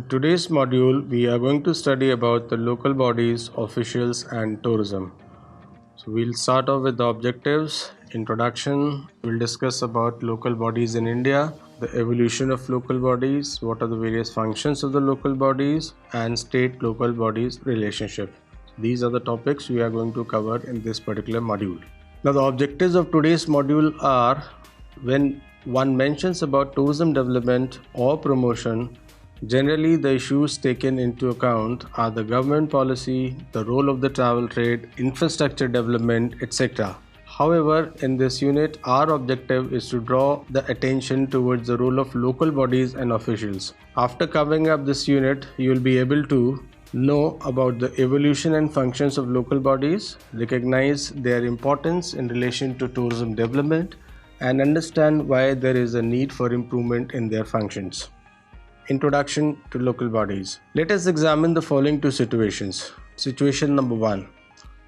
In today's module, we are going to study about the local bodies, officials, and tourism. So we'll start off with the objectives, introduction. We'll discuss about local bodies in India, the evolution of local bodies, what are the various functions of the local bodies, and state-local bodies relationship. These are the topics we are going to cover in this particular module. Now, the objectives of today's module are: when one mentions about tourism development or promotion, generally, the issues taken into account are the government policy, the role of the travel trade, infrastructure development, etc. However, in this unit, our objective is to draw the attention towards the role of local bodies and officials. After covering up this unit, you will be able to know about the evolution and functions of local bodies, recognize their importance in relation to tourism development, and understand why there is a need for improvement in their functions. Introduction to local bodies. Let us examine the following two situations. Situation number 1.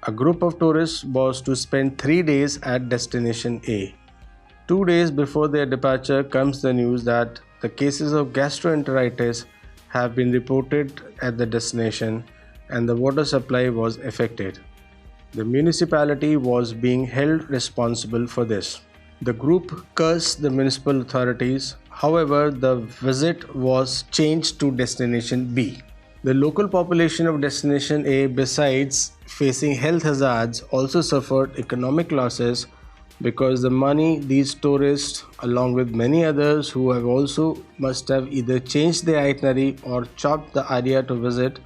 A group of tourists was to spend 3 days at destination A. 2 days before their departure comes the news that the cases of gastroenteritis have been reported at the destination and the water supply was affected. The municipality was being held responsible for this. The group cursed the municipal authorities. However, the visit was changed to destination B. The local population of destination A, besides facing health hazards, also suffered economic losses because the money these tourists, along with many others who have also must have either changed their itinerary or chopped the area to visit,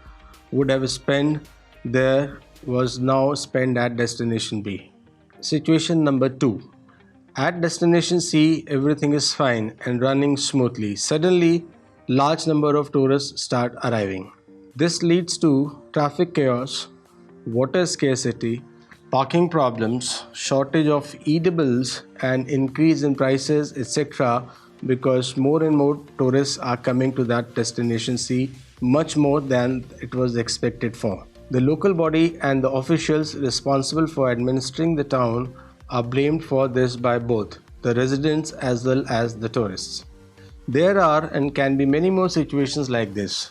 would have spent there was now spent at destination B. Situation number 2. At destination C, everything is fine and running smoothly. Suddenly, large number of tourists start arriving. This leads to traffic chaos, water scarcity, parking problems, shortage of edibles, and increase in prices, etc. because more and more tourists are coming to that destination C, much more than it was expected for. The local body and the officials responsible for administering the town are blamed for this by both the residents as well as the tourists. There are and can be many more situations like this.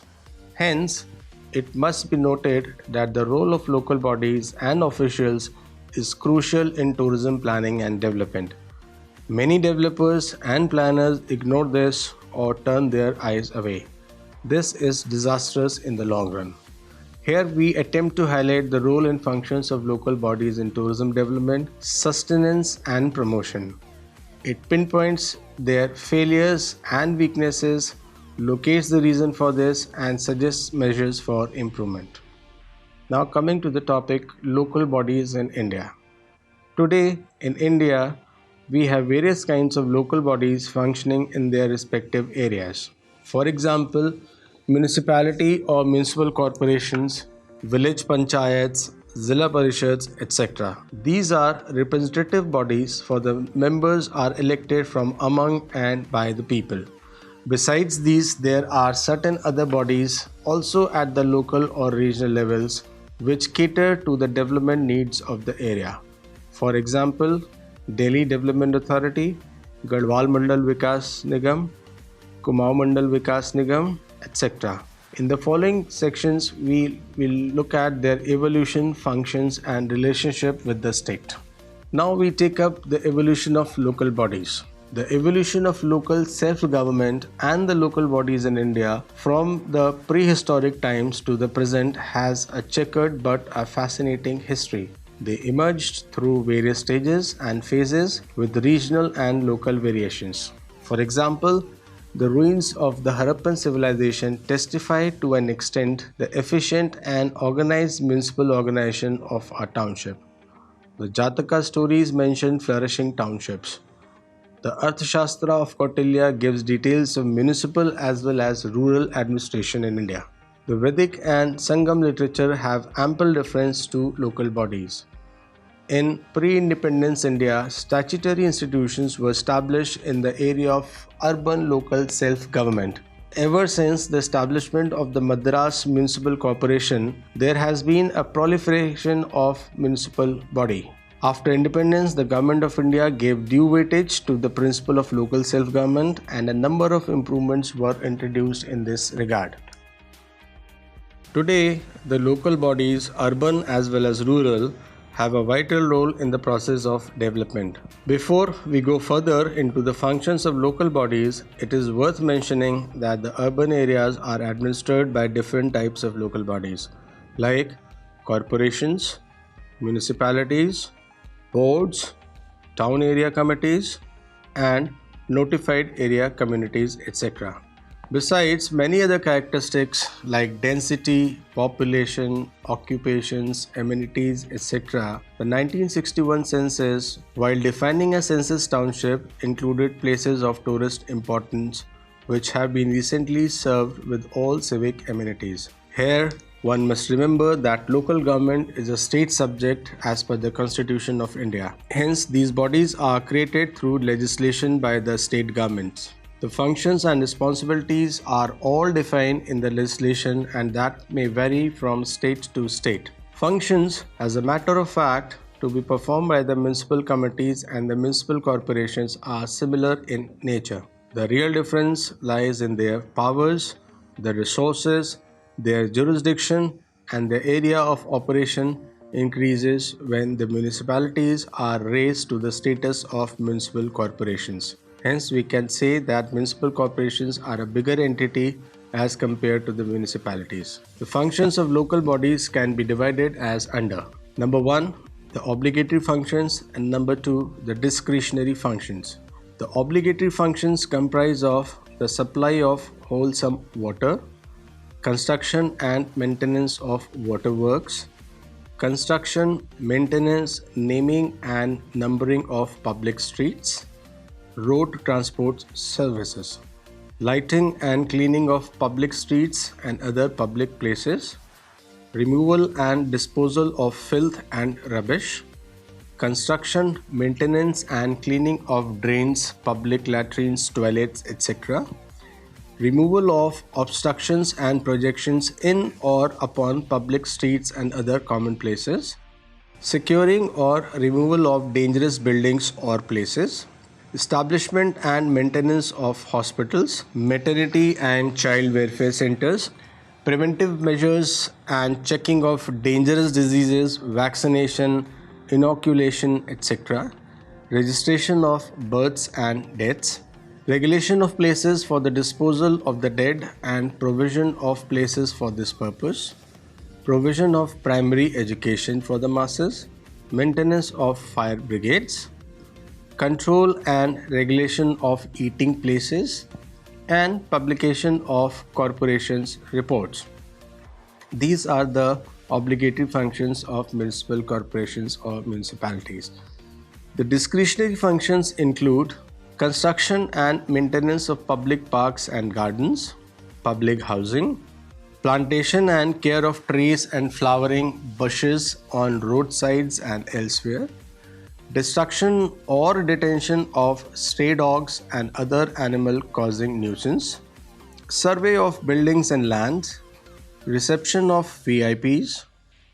Hence, it must be noted that the role of local bodies and officials is crucial in tourism planning and development. Many developers and planners ignore this or turn their eyes away. This is disastrous in the long run. Here we attempt to highlight the role and functions of local bodies in tourism development, sustenance and promotion. It pinpoints their failures and weaknesses, locates the reason for this and suggests measures for improvement. Now coming to the topic, local bodies in India. Today in India, we have various kinds of local bodies functioning in their respective areas. For example, municipality or municipal corporations, village panchayats, zilla parishads, etc. These are representative bodies for the members are elected from among and by the people. Besides these, there are certain other bodies also at the local or regional levels which cater to the development needs of the area. For example, Delhi Development Authority, Garhwal Mandal Vikas Nigam, Kumaon Mandal Vikas Nigam, etc. In the following sections, we will look at their evolution, functions, and relationship with the state. Now we take up the evolution of local bodies. The evolution of local self-government and the local bodies in India from the prehistoric times to the present has a checkered but a fascinating history. They emerged through various stages and phases with regional and local variations. For example, the ruins of the Harappan civilization testify to an extent the efficient and organized municipal organization of our township. The Jataka stories mention flourishing townships. The Arthashastra of Kautilya gives details of municipal as well as rural administration in India. The Vedic and Sangam literature have ample reference to local bodies. In pre-independence India, statutory institutions were established in the area of urban local self-government. Ever since the establishment of the Madras Municipal Corporation, there has been a proliferation of municipal body. After independence, the Government of India gave due weightage to the principle of local self-government and a number of improvements were introduced in this regard. Today, the local bodies, urban as well as rural, have a vital role in the process of development. Before we go further into the functions of local bodies, it is worth mentioning that the urban areas are administered by different types of local bodies like corporations, municipalities, boards, town area committees, and notified area communities, etc. Besides many other characteristics like density, population, occupations, amenities, etc., the 1961 census, while defining a census township, included places of tourist importance which have been recently served with all civic amenities. Here, one must remember that local government is a state subject as per the Constitution of India. Hence, these bodies are created through legislation by the state governments. The functions and responsibilities are all defined in the legislation and that may vary from state to state. Functions, as a matter of fact, to be performed by the municipal committees and the municipal corporations are similar in nature. The real difference lies in their powers, the resources, their jurisdiction, and the area of operation increases when the municipalities are raised to the status of municipal corporations. Hence, we can say that municipal corporations are a bigger entity as compared to the municipalities. The functions of local bodies can be divided as under: number 1, the obligatory functions, and number 2, the discretionary functions. The obligatory functions comprise of the supply of wholesome water, construction and maintenance of waterworks, construction, maintenance, naming and numbering of public streets, road transport services, lighting and cleaning of public streets and other public places, removal and disposal of filth and rubbish, construction, maintenance and cleaning of drains, public latrines, toilets, etc., removal of obstructions and projections in or upon public streets and other common places, securing or removal of dangerous buildings or places, establishment and maintenance of hospitals, maternity and child welfare centers, preventive measures and checking of dangerous diseases, vaccination, inoculation, etc., registration of births and deaths, regulation of places for the disposal of the dead and provision of places for this purpose, provision of primary education for the masses, maintenance of fire brigades, control and regulation of eating places, and publication of corporations' reports. These are the obligatory functions of municipal corporations or municipalities. The discretionary functions include construction and maintenance of public parks and gardens, public housing, plantation and care of trees and flowering bushes on roadsides and elsewhere, destruction or detention of stray dogs and other animal causing nuisance, survey of buildings and lands, reception of VIPs,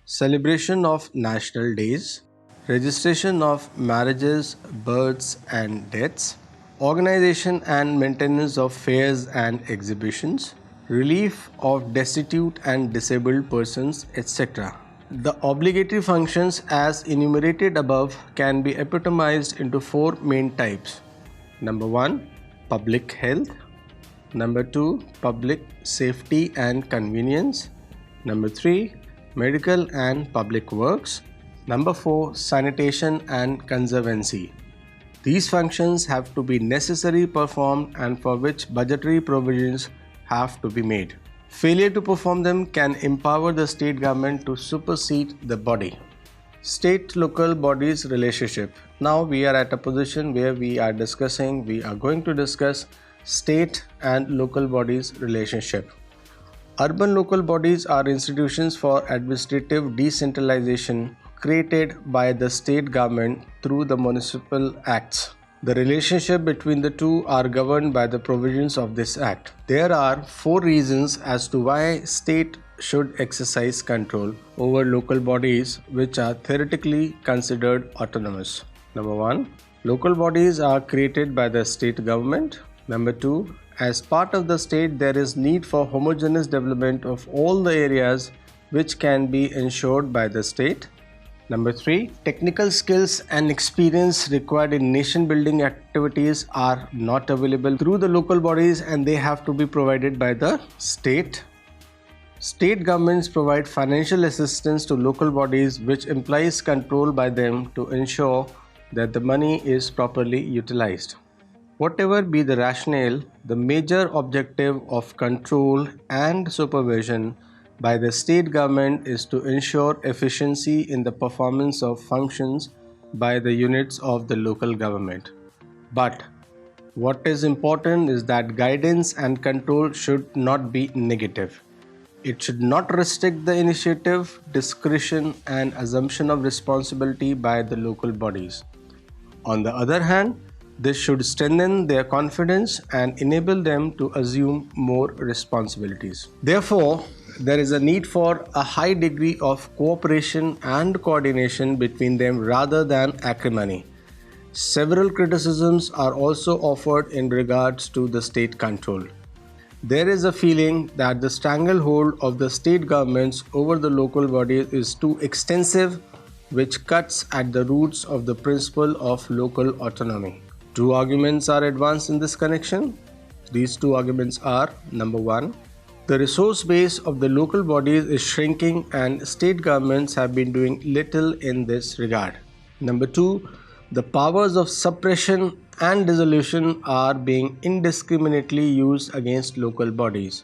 celebration of national days, registration of marriages, births and deaths, organization and maintenance of fairs and exhibitions, relief of destitute and disabled persons, etc. The obligatory functions as enumerated above can be epitomized into four main types. Number 1, public health. Number 2, public safety and convenience. Number 3, medical and public works. Number 4, sanitation and conservancy. These functions have to be necessarily performed and for which budgetary provisions have to be made. Failure to perform them can empower the state government to supersede the body. State-local bodies relationship. Now we are at a position where we are going to discuss state and local bodies relationship. Urban local bodies are institutions for administrative decentralization created by the state government through the municipal acts. The relationship between the two are governed by the provisions of this act. There are 4 reasons as to why state should exercise control over local bodies which are theoretically considered autonomous. Number 1, local bodies are created by the state government. Number 2, As part of the state, there is need for homogeneous development of all the areas which can be ensured by the state. Number 3, technical skills and experience required in nation building activities are not available through the local bodies and they have to be provided by the state. State governments provide financial assistance to local bodies, which implies control by them to ensure that the money is properly utilized. Whatever be the rationale, the major objective of control and supervision by the state government is to ensure efficiency in the performance of functions by the units of the local government. But what is important is that guidance and control should not be negative. It should not restrict the initiative, discretion, and assumption of responsibility by the local bodies. On the other hand, this should strengthen their confidence and enable them to assume more responsibilities. Therefore, there is a need for a high degree of cooperation and coordination between them rather than acrimony. Several criticisms are also offered in regards to the state control. There is a feeling that the stranglehold of the state governments over the local bodies is too extensive, which cuts at the roots of the principle of local autonomy. Two arguments are advanced in this connection. These two arguments are: number 1, the resource base of the local bodies is shrinking and state governments have been doing little in this regard. Number 2, the powers of suppression and dissolution are being indiscriminately used against local bodies.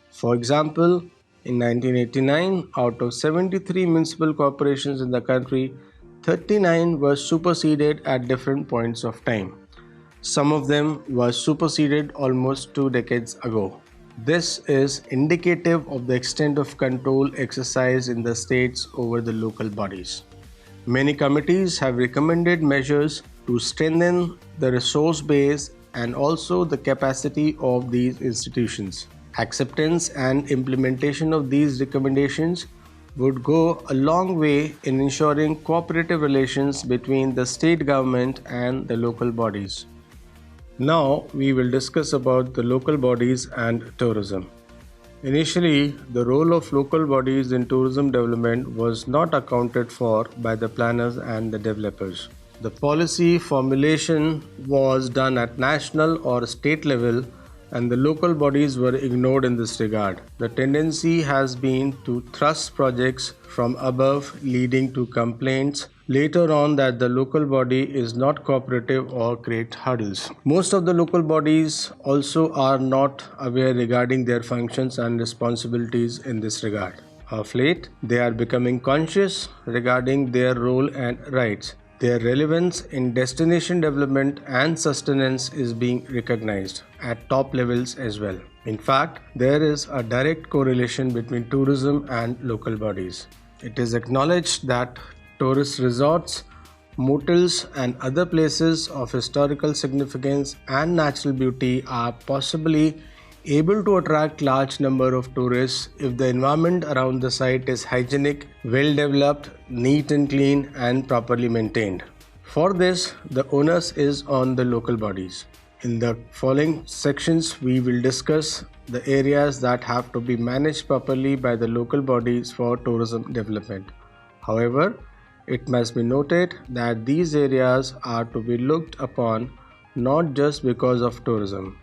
For example, in 1989, out of 73 municipal corporations in the country, 39 were superseded at different points of time. Some of them were superseded almost 2 decades ago. This is indicative of the extent of control exercised in the states over the local bodies. Many committees have recommended measures to strengthen the resource base and also the capacity of these institutions. Acceptance and implementation of these recommendations would go a long way in ensuring cooperative relations between the state government and the local bodies. Now we will discuss about the local bodies and tourism. Initially, the role of local bodies in tourism development was not accounted for by the planners and the developers. The policy formulation was done at national or state level and the local bodies were ignored in this regard. The tendency has been to thrust projects from above, leading to complaints later on that the local body is not cooperative or create hurdles. Most of the local bodies also are not aware regarding their functions and responsibilities in this regard. Of late, they are becoming conscious regarding their role and rights. Their relevance in destination development and sustenance is being recognized at top levels as well. In fact, there is a direct correlation between tourism and local bodies. It is acknowledged that tourist resorts, motels, and other places of historical significance and natural beauty are possibly able to attract large number of tourists if the environment around the site is hygienic, well developed, neat and clean, and properly maintained. For this, the onus is on the local bodies. In the following sections, we will discuss the areas that have to be managed properly by the local bodies for tourism development. However, it must be noted that these areas are to be looked upon not just because of tourism.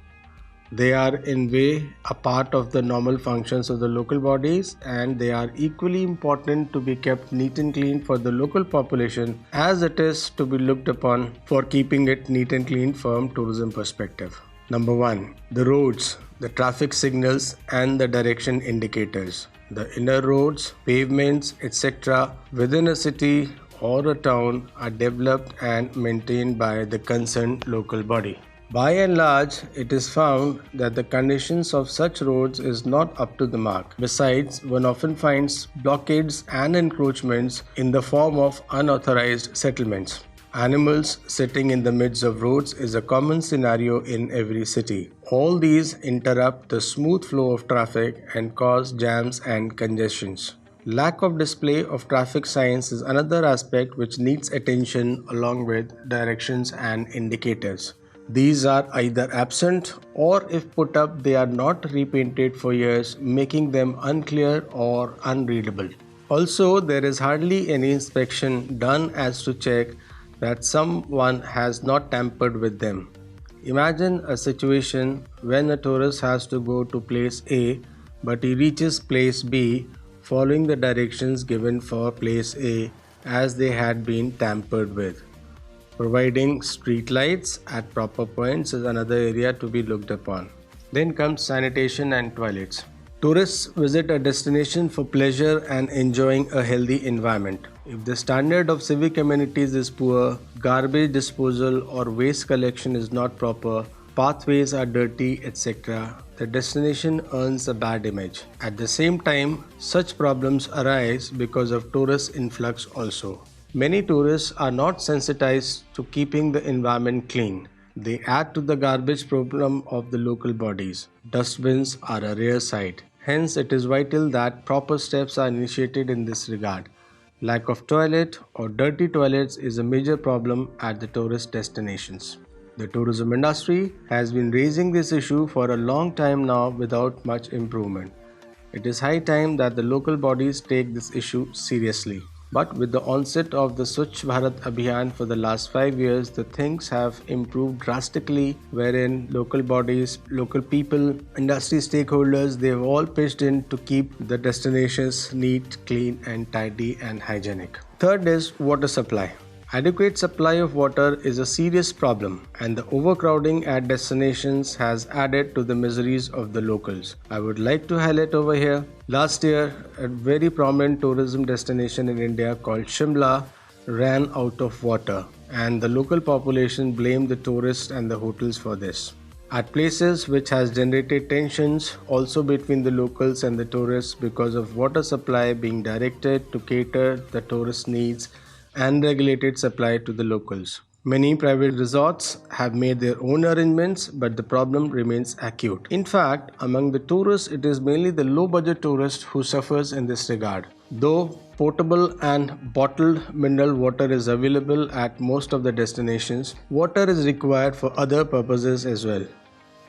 They are in way a part of the normal functions of the local bodies and they are equally important to be kept neat and clean for the local population as it is to be looked upon for keeping it neat and clean from tourism perspective. Number 1. The roads, the traffic signals and the direction indicators. The inner roads, pavements, etc. within a city or a town are developed and maintained by the concerned local body. By and large, it is found that the conditions of such roads is not up to the mark. Besides, one often finds blockades and encroachments in the form of unauthorized settlements. Animals sitting in the midst of roads is a common scenario in every city. All these interrupt the smooth flow of traffic and cause jams and congestions. Lack of display of traffic signs is another aspect which needs attention along with directions and indicators. These are either absent or if put up they are not repainted for years, making them unclear or unreadable. Also, there is hardly any inspection done as to check that someone has not tampered with them. Imagine a situation when a tourist has to go to place A but he reaches place B following the directions given for place A as they had been tampered with. Providing street lights at proper points is another area to be looked upon. Then comes sanitation and toilets. Tourists visit a destination for pleasure and enjoying a healthy environment. If the standard of civic amenities is poor, garbage disposal or waste collection is not proper, pathways are dirty, etc., the destination earns a bad image. At the same time, such problems arise because of tourist influx also. Many tourists are not sensitized to keeping the environment clean. They add to the garbage problem of the local bodies. Dustbins are a rare sight. Hence, it is vital that proper steps are initiated in this regard. Lack of toilet or dirty toilets is a major problem at the tourist destinations. The tourism industry has been raising this issue for a long time now without much improvement. It is high time that the local bodies take this issue seriously. But with the onset of the Swachh Bharat Abhiyan for the last 5 years, the things have improved drastically, wherein local bodies, local people, industry stakeholders, they have all pitched in to keep the destinations neat, clean and tidy and hygienic. Third is water supply. Adequate supply of water is a serious problem, and the overcrowding at destinations has added to the miseries of the locals. I would like to highlight over here, last year, a very prominent tourism destination in India called Shimla ran out of water, and the local population blamed the tourists and the hotels for this. At places which has generated tensions also between the locals and the tourists because of water supply being directed to cater the tourist needs and regulated supply to the locals. Many private resorts have made their own arrangements, but the problem remains acute. In fact, among the tourists, it is mainly the low-budget tourist who suffers in this regard. Though potable and bottled mineral water is available at most of the destinations, water is required for other purposes as well.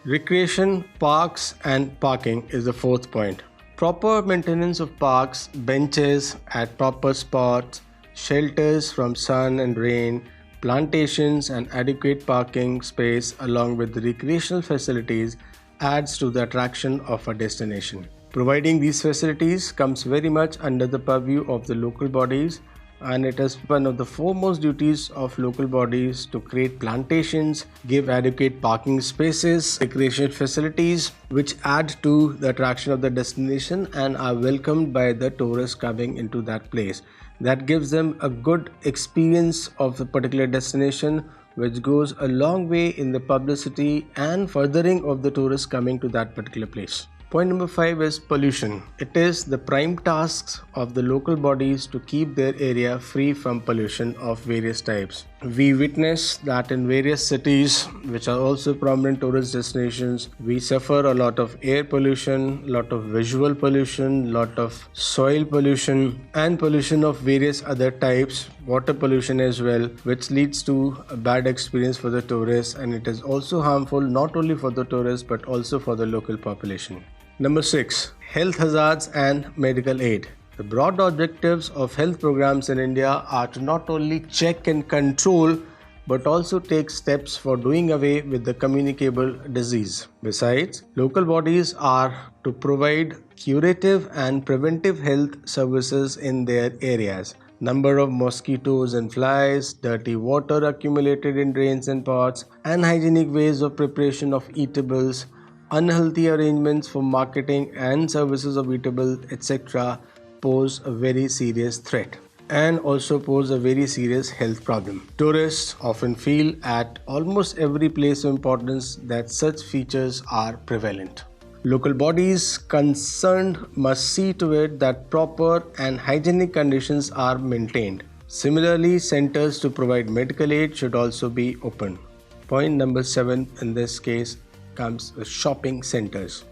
Recreation, parks and parking is the fourth point. Proper maintenance of parks, benches at proper spots, shelters from sun and rain, plantations and adequate parking space along with the recreational facilities adds to the attraction of a destination. Providing these facilities comes very much under the purview of the local bodies, and it is one of the foremost duties of local bodies to create plantations, give adequate parking spaces, recreation facilities which add to the attraction of the destination and are welcomed by the tourists coming into that place. That gives them a good experience of the particular destination, which goes a long way in the publicity and furthering of the tourists coming to that particular place. Point number 5 is pollution. It is the prime task of the local bodies to keep their area free from pollution of various types. We witness that in various cities, which are also prominent tourist destinations, we suffer a lot of air pollution, lot of visual pollution, lot of soil pollution and pollution of various other types, water pollution as well, which leads to a bad experience for the tourists, and it is also harmful not only for the tourists but also for the local population. Number 6. Health hazards and medical aid. The broad objectives of health programs in India are to not only check and control but also take steps for doing away with the communicable disease. Besides, local bodies are to provide curative and preventive health services in their areas. Number of mosquitoes and flies, dirty water accumulated in drains and pots, unhygienic ways of preparation of eatables, unhealthy arrangements for marketing and services of eatables, etc. pose a very serious threat and also pose a very serious health problem. Tourists often feel at almost every place of importance that such features are prevalent. Local bodies concerned must see to it that proper and hygienic conditions are maintained. Similarly, centers to provide medical aid should also be open. Point number 7 in this case comes with shopping centers.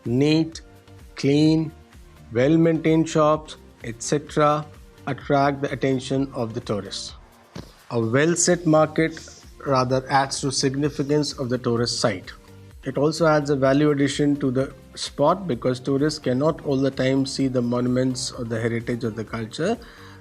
Neat, clean, well-maintained shops, etc. attract the attention of the tourists. A well-set market rather adds to significance of the tourist site. It also adds a value addition to the spot because tourists cannot all the time see the monuments or the heritage of the culture.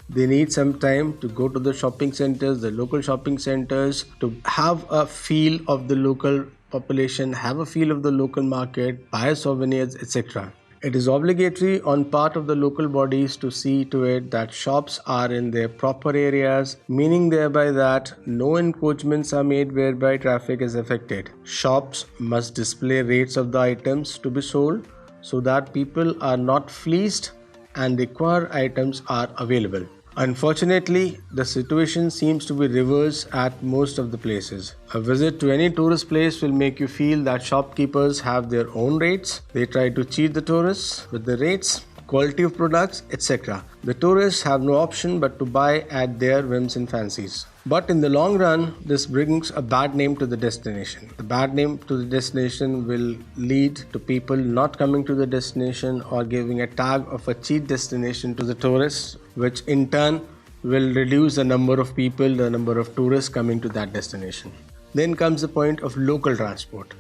They need some time to go to the shopping centers, the local shopping centers, to have a feel of the local population, have a feel of the local market, buy souvenirs, etc. It is obligatory on part of the local bodies to see to it that shops are in their proper areas, meaning thereby that no encroachments are made whereby traffic is affected. Shops must display rates of the items to be sold so that people are not fleeced and required items are available. Unfortunately, the situation seems to be reversed at most of the places. A visit to any tourist place will make you feel that shopkeepers have their own rates. They try to cheat the tourists with the rates, quality of products, etc. The tourists have no option but to buy at their whims and fancies. But in the long run, this brings a bad name to the destination. The bad name to the destination will lead to people not coming to the destination or giving a tag of a cheap destination to the tourists, which in turn will reduce the number of people, the number of tourists coming to that destination. Then comes the point of local transport.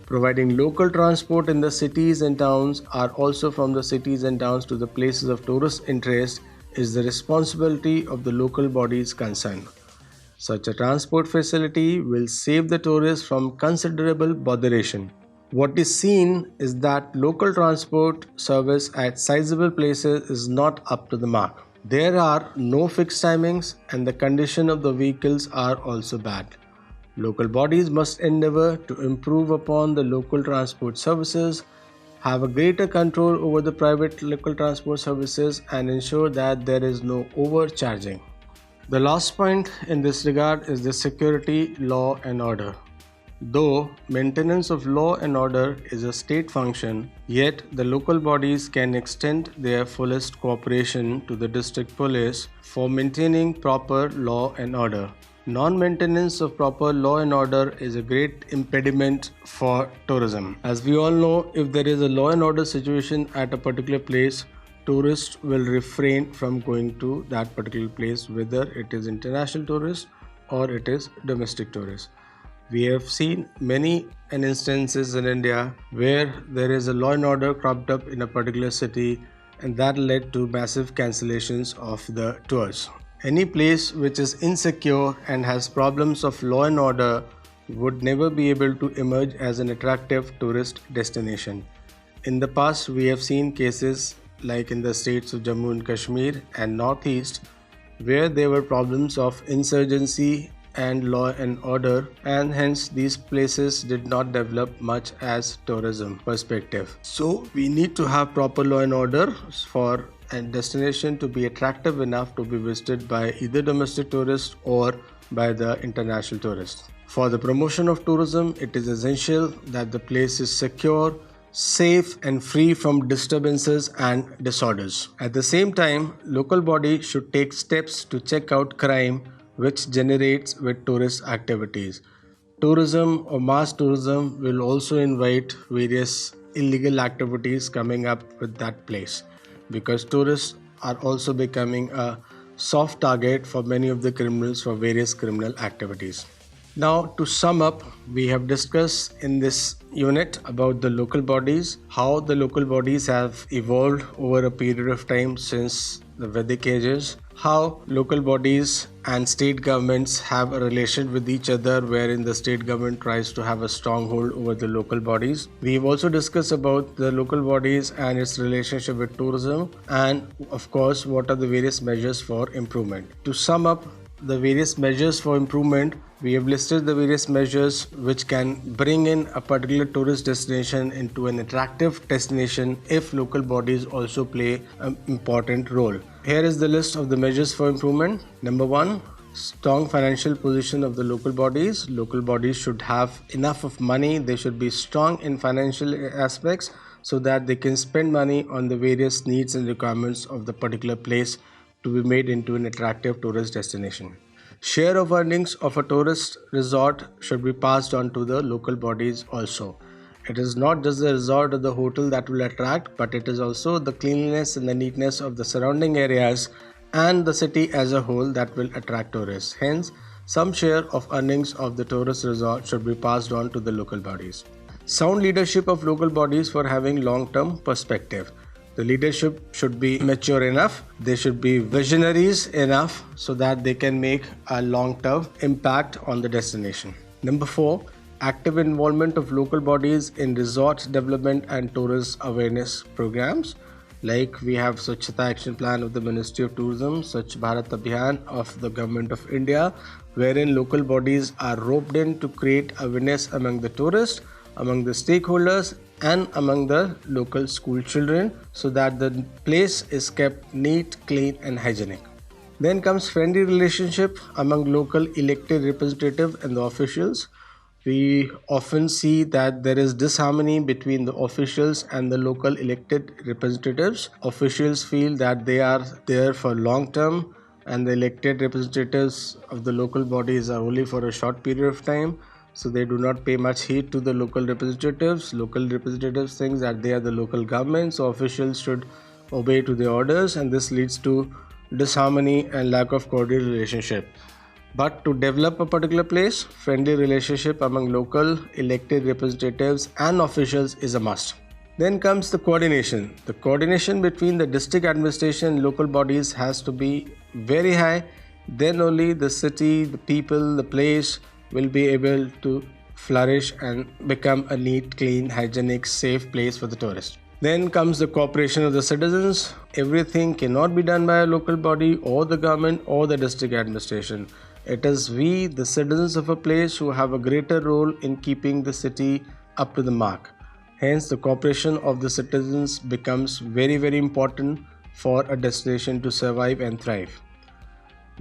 Providing local transport in the cities and towns are also from the cities and towns to the places of tourist interest is the responsibility of the local bodies concerned. Such a transport facility will save the tourists from considerable botheration. What is seen is that local transport service at sizable places is not up to the mark. There are no fixed timings and the condition of the vehicles are also bad. Local bodies must endeavor to improve upon the local transport services, have a greater control over the private local transport services and ensure that there is no overcharging. The last point in this regard is the security, law and order. Though maintenance of law and order is a state function, yet the local bodies can extend their fullest cooperation to the district police for maintaining proper law and order. Non-maintenance of proper law and order is a great impediment for tourism. As we all know, if there is a law and order situation at a particular place, tourists will refrain from going to that particular place, whether it is international tourists or it is domestic tourists. We have seen many instances in India where there is a law and order cropped up in a particular city and that led to massive cancellations of the tours. Any place which is insecure and has problems of law and order would never be able to emerge as an attractive tourist destination. In the past, we have seen cases like in the states of Jammu and Kashmir and Northeast, where there were problems of insurgency and law and order, and hence these places did not develop much as tourism perspective. So we need to have proper law and order for a destination to be attractive enough to be visited by either domestic tourists or by the international tourists. For the promotion of tourism, it is essential that the place is secure, safe and free from disturbances and disorders. At the same time, local body should take steps to check out crime which generates with tourist activities. Tourism or mass tourism will also invite various illegal activities coming up with that place because tourists are also becoming a soft target for many of the criminals for various criminal activities. Now, to sum up, we have discussed in this unit about the local bodies, how the local bodies have evolved over a period of time since the Vedic ages, how local bodies and state governments have a relation with each other wherein the state government tries to have a stronghold over the local bodies. We have also discussed about the local bodies and its relationship with tourism and of course what are the various measures for improvement. To sum up the various measures for improvement, we have listed the various measures which can bring in a particular tourist destination into an attractive destination if local bodies also play an important role. Here is the list of the measures for improvement. Number 1, strong financial position of the local bodies. Local bodies should have enough of money. They should be strong in financial aspects so that they can spend money on the various needs and requirements of the particular place to be made into an attractive tourist destination. Share of earnings of a tourist resort should be passed on to the local bodies also. It is not just the resort or the hotel that will attract, but it is also the cleanliness and the neatness of the surrounding areas and the city as a whole that will attract tourists. Hence, some share of earnings of the tourist resort should be passed on to the local bodies. Sound leadership of local bodies for having long-term perspective. The leadership should be mature enough, they should be visionaries enough so that they can make a long-term impact on the destination. Number 4, active involvement of local bodies in resort development and tourist awareness programs. Like we have Swachhata Action Plan of the Ministry of Tourism, Swachh Bharat Abhiyan of the Government of India, wherein local bodies are roped in to create awareness among the tourists, among the stakeholders and among the local school children so that the place is kept neat, clean and hygienic. Then comes friendly relationship among local elected representative and the officials. We often see that there is disharmony between the officials and the local elected representatives. Officials feel that they are there for long term and the elected representatives of the local bodies are only for a short period of time. So they do not pay much heed to the local representatives. Local representatives think that they are the local government, so officials should obey to the orders, and this leads to disharmony and lack of cordial relationship. But to develop a particular place, friendly relationship among local elected representatives and officials is a must. Then comes the coordination. The coordination between the district administration and local bodies has to be very high. Then only the city, the people, the place will be able to flourish and become a neat, clean, hygienic, safe place for the tourist. Then comes the cooperation of the citizens. Everything cannot be done by a local body or the government or the district administration. It is we, the citizens of a place, who have a greater role in keeping the city up to the mark. Hence, the cooperation of the citizens becomes very, very important for a destination to survive and thrive.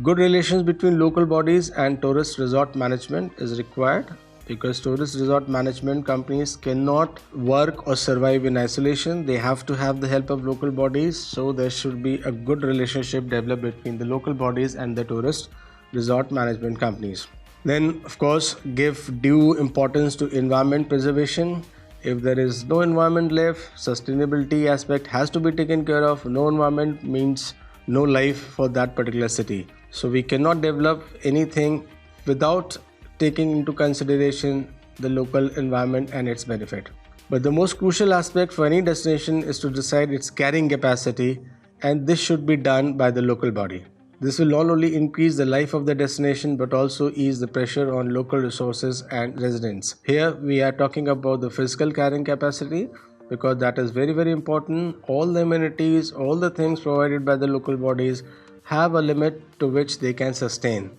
Good relations between local bodies and tourist resort management is required because tourist resort management companies cannot work or survive in isolation. They have to have the help of local bodies, so there should be a good relationship developed between the local bodies and the tourist resort management companies. Then, of course, give due importance to environment preservation. If there is no environment left, sustainability aspect has to be taken care of. No environment means no life for that particular city. So we cannot develop anything without taking into consideration the local environment and its benefit. But the most crucial aspect for any destination is to decide its carrying capacity, and this should be done by the local body. This will not only increase the life of the destination but also ease the pressure on local resources and residents. Here we are talking about the physical carrying capacity because that is very, very important. All the amenities, all the things provided by the local bodies have a limit to which they can sustain.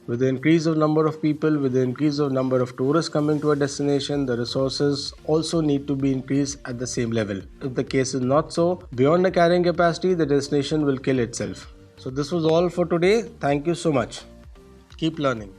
With the increase of number of people, with the increase of number of tourists coming to a destination, the resources also need to be increased at the same level. If the case is not so, beyond the carrying capacity, the destination will kill itself. So this was all for today. Thank you so much. Keep learning.